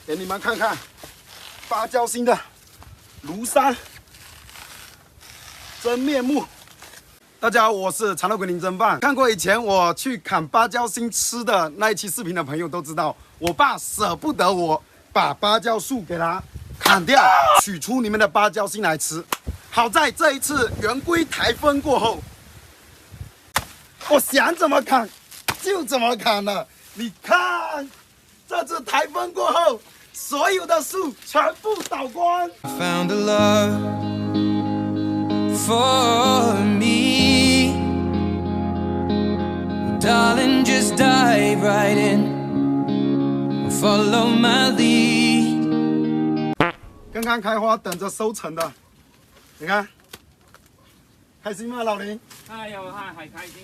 给你们看看芭蕉心的庐山真面目。大家好，我是长乐鬼林侦办。看过以前我去砍芭蕉心吃的那一期视频的朋友都知道，我爸舍不得我把芭蕉树给它砍掉，取出里面的芭蕉心来吃。好在这一次圆规台风过后，我想怎么砍就怎么砍了。你看，这次台风过后，所有的树全部倒光。Found a love for me, darling, just dive right in, follow my lead. 刚刚开花，等着收成的，你看，开心吗，老林？哎呦，很开心，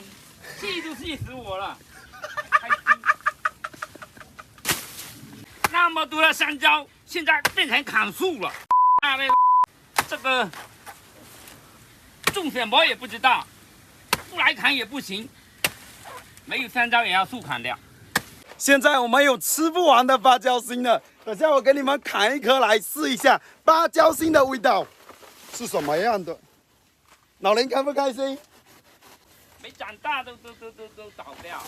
气都气死我了，开心。那么多的香蕉，现在变成砍树了，这个种什么也不知道，不来砍也不行，没有香蕉也要树砍掉。现在我们有吃不完的芭蕉心了，等下我给你们砍一颗来试一下芭蕉心的味道是什么样的。老林开不开心？没长大都倒掉。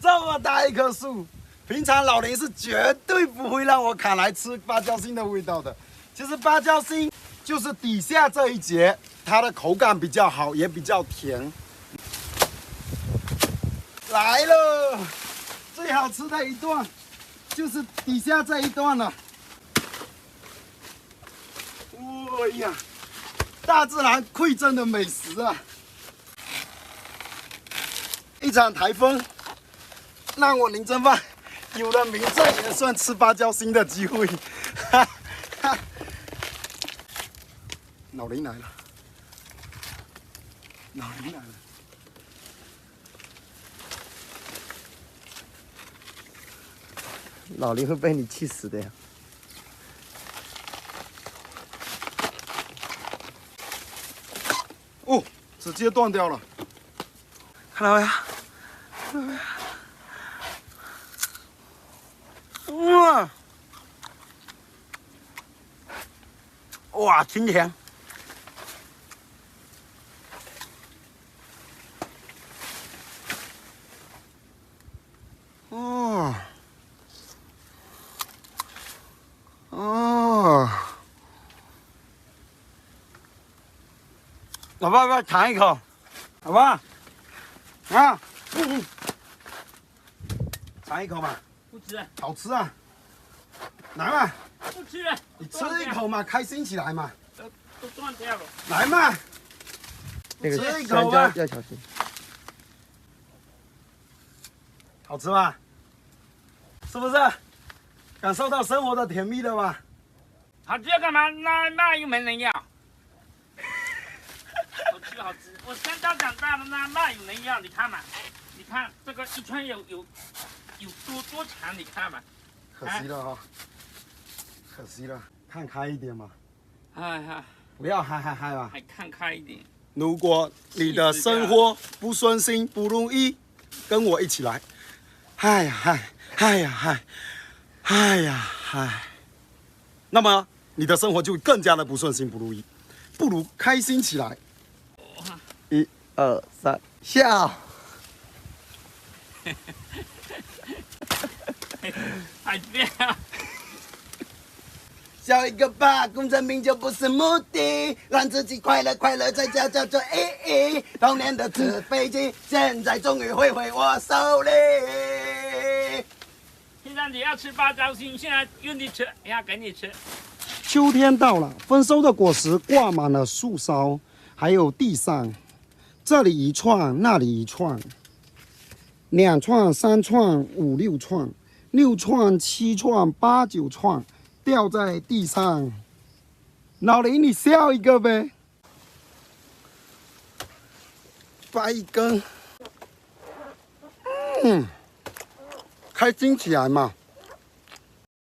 这么大一棵树，平常老林是绝对不会让我砍来吃芭蕉心的味道的。其实芭蕉心就是底下这一节，它的口感比较好，也比较甜。来了，最好吃的一段就是底下这一段了。哎呀，大自然馈赠的美食啊！一场台风，让我林侦办有了名正言顺吃芭蕉心的机会。哈哈，老林来了，老林来了。老林会被你气死的呀！哦，直接断掉了，看到没有？哇！哇，挺甜。哦，哦，老爸，要不要尝一口？好不好？啊，尝一口嘛，不吃，好吃啊！来嘛，不吃，你吃一口嘛，开心起来嘛！都断掉了。来嘛，那个吃一香口吧蕉要小心。好吃吧？是不是？感受到生活的甜蜜了吧？好吃要干嘛？那又没人要。好吃好吃，我香蕉长大了，那有人要？你看嘛，你看这个一圈有多长？你看嘛。可惜了哈，可惜了，看开一点嘛，哎呀，不要嗨嘛。还看开一点。如果你的生活不顺心、不如意，跟我一起来。哎呀，那么你的生活就更加的不顺心、不如意，不如开心起来。1、2、3，笑！还这样。笑一个吧，功成名就不是目的，让自己快乐在家叫做意义。童年的纸飞机，现在终于会回我手里。现在你要吃芭蕉心，现在用你吃，人家给你吃。秋天到了，丰收的果实挂满了树梢，还有地上，这里一串，那里一串，2串、3串、5、6串，6串、7串、8、9串。掉在地上，老林，你笑一个呗，掰一根，开心起来嘛。